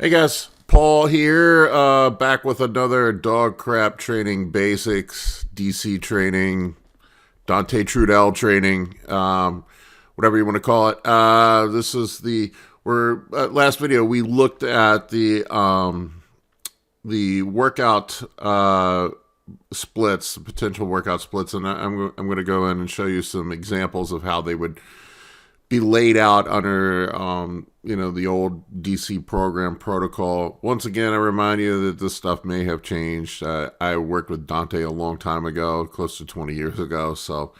Hey guys, Paul here, back with another DoggCrapp training basics, DC training, Dante Trudel training, whatever you want to call it. This is last video we looked at the workout splits, potential workout splits, and I'm going to go in and show you some examples of how they would be laid out under, the old DC program protocol. Once again, I remind you that this stuff may have changed. I worked with Dante a long time ago, close to 20 years ago. So,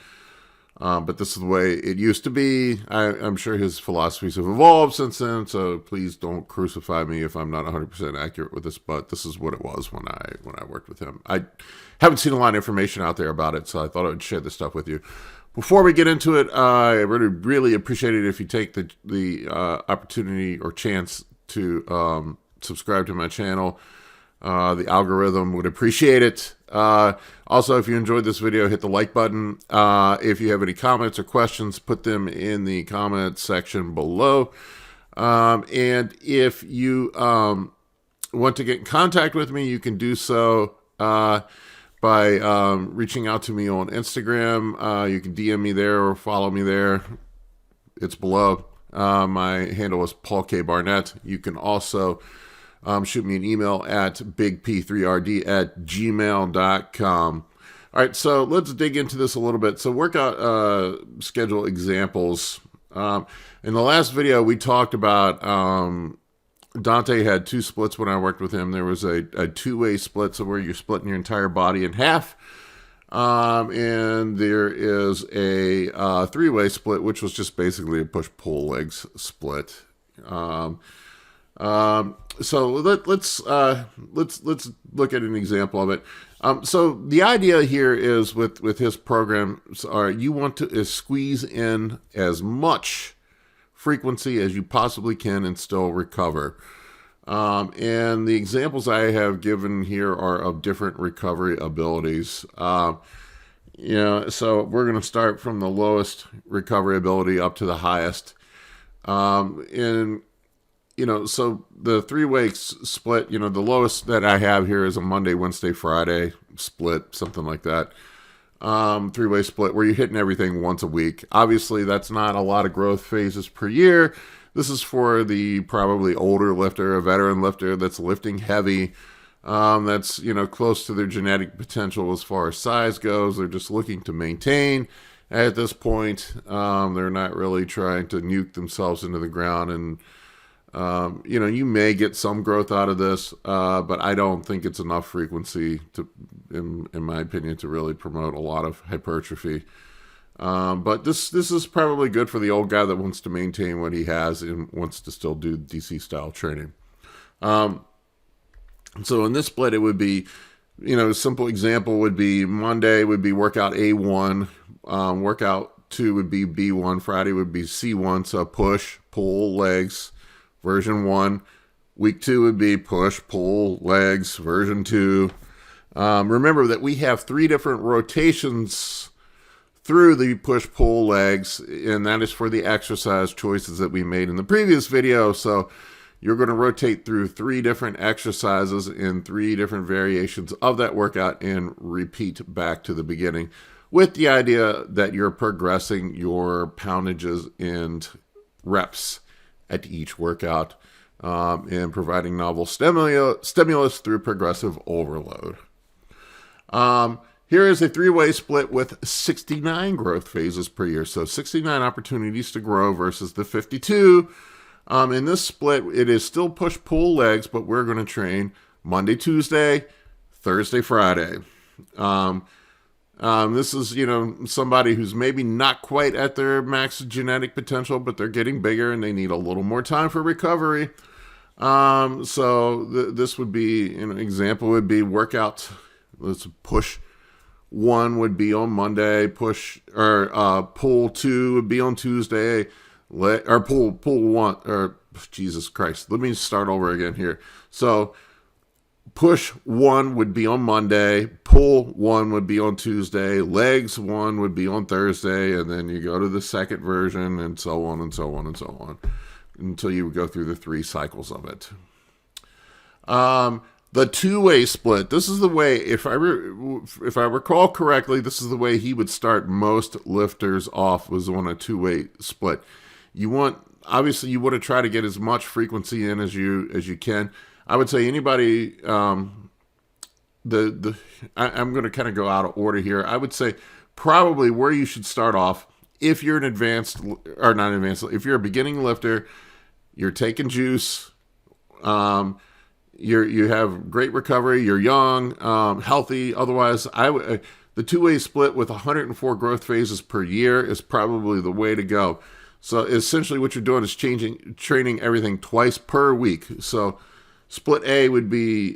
but this is the way it used to be. I'm sure his philosophies have evolved since then. So please don't crucify me if I'm not 100% accurate with this. But this is what it was when I worked with him. I haven't seen a lot of information out there about it, so I thought I would share this stuff with you. Before we get into it, I really appreciate it if you take the opportunity or chance to subscribe to my channel. The algorithm would appreciate it. Also, if you enjoyed this video, hit the like button. If you have any comments or questions, put them in the comment section below. And if you want to get in contact with me, you can do so by reaching out to me on Instagram. You can DM me there or follow me there. It's below. My handle is Paul K. Barnett. You can also shoot me an email at bigp3rd@gmail.com. All right, so let's dig into this a little bit. So workout schedule examples. In the last video, we talked about Dante had two splits when I worked with him. There was a two-way split, so where you're splitting your entire body in half. And there is a three-way split, which was just basically a push-pull legs split. So let's look at an example of it. So the idea here is with his program, you want to squeeze in as much frequency as you possibly can and still recover. And the examples I have given here are of different recovery abilities. So we're going to start from the lowest recovery ability up to the highest. So the three-way split, the lowest that I have here is a Monday, Wednesday, Friday split, something like that. Three-way split where you're hitting everything once a week. Obviously, that's not a lot of growth phases per year. This is for the probably older lifter, a veteran lifter that's lifting heavy, that's, close to their genetic potential as far as size goes. They're just looking to maintain at this point. They're not really trying to nuke themselves into the ground. And, you may get some growth out of this, but I don't think it's enough frequency in my opinion, to really promote a lot of hypertrophy. But this is probably good for the old guy that wants to maintain what he has and wants to still do DC style training. So in this split, it would be, a simple example would be Monday would be workout A1, workout 2 would be B1, Friday would be C1, so push, pull, legs, version 1. Week 2 would be push, pull, legs, version 2. Remember that we have 3 different rotations through the push-pull legs, and that is for the exercise choices that we made in the previous video. So you're going to rotate through 3 different exercises in 3 different variations of that workout and repeat back to the beginning, with the idea that you're progressing your poundages and reps at each workout, and providing novel stimulus through progressive overload. Here is a 3-way split with 69 growth phases per year. So 69 opportunities to grow versus the 52. In this split, it is still push-pull legs, but we're going to train Monday, Tuesday, Thursday, Friday. This is, somebody who's maybe not quite at their max genetic potential, but they're getting bigger and they need a little more time for recovery. This would be, an example would be workout. Let's push 1 would be on Monday, pull 2 would be on Tuesday, pull 1, or Jesus Christ. Let me start over again here. So push 1 would be on Monday, pull 1 would be on Tuesday, legs 1 would be on Thursday, and then you go to the second version, and so on and so on and so on, until you go through the 3 cycles of it. The two-way split. This is the way, if I recall correctly, this is the way he would start most lifters off, was on a two-way split. Obviously you want to try to get as much frequency in as you can. I would say anybody. I'm going to kind of go out of order here. I would say probably where you should start off if you're if you're a beginning lifter, you're taking juice. You have great recovery. You're young, healthy. Otherwise, the two-way split with 104 growth phases per year is probably the way to go. So essentially, what you're doing is training everything twice per week. So split A would be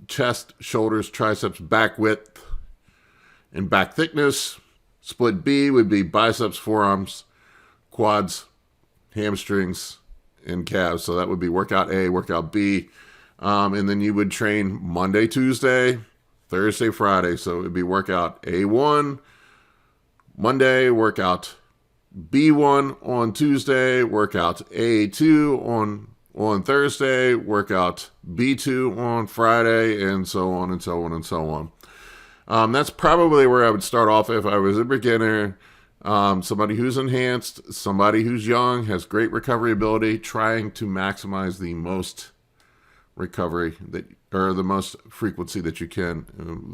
chest, shoulders, triceps, back width, and back thickness. Split B would be biceps, forearms, quads, hamstrings, and calves. So that would be workout A, workout B. And then you would train Monday, Tuesday, Thursday, Friday. So it would be workout A1 Monday, workout B1 on Tuesday, workout A2 on Thursday, workout B2 on Friday, and so on and so on and so on. That's probably where I would start off if I was a beginner. Somebody who's enhanced, somebody who's young, has great recovery ability, trying to maximize the most recovery or the most frequency that you can,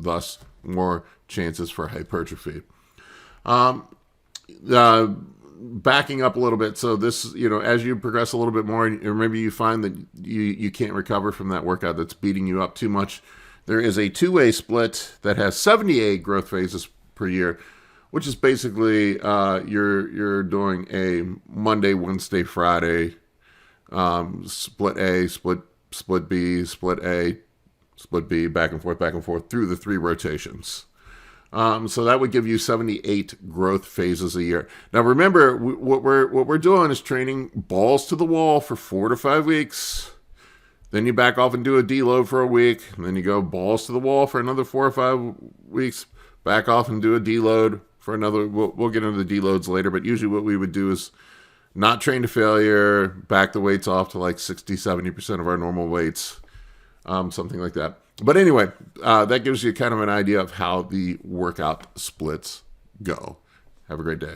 thus more chances for hypertrophy. Backing up a little bit, so this, as you progress a little bit more, or maybe you find that you can't recover from that workout that's beating you up too much, there is a two-way split that has 78 growth phases per year, which is basically you're doing a Monday, Wednesday, Friday, split A, split B, split A, split B, back and forth through the 3 rotations. So that would give you 78 growth phases a year. Now remember, what we're doing is training balls to the wall for 4 to 5 weeks. Then you back off and do a deload for a week. And then you go balls to the wall for another 4 or 5 weeks. Back off and do a deload for another. We'll get into the deloads later, but usually what we would do is not train to failure, back the weights off to like 60-70% of our normal weights, something like that. But anyway, that gives you kind of an idea of how the workout splits go. Have a great day.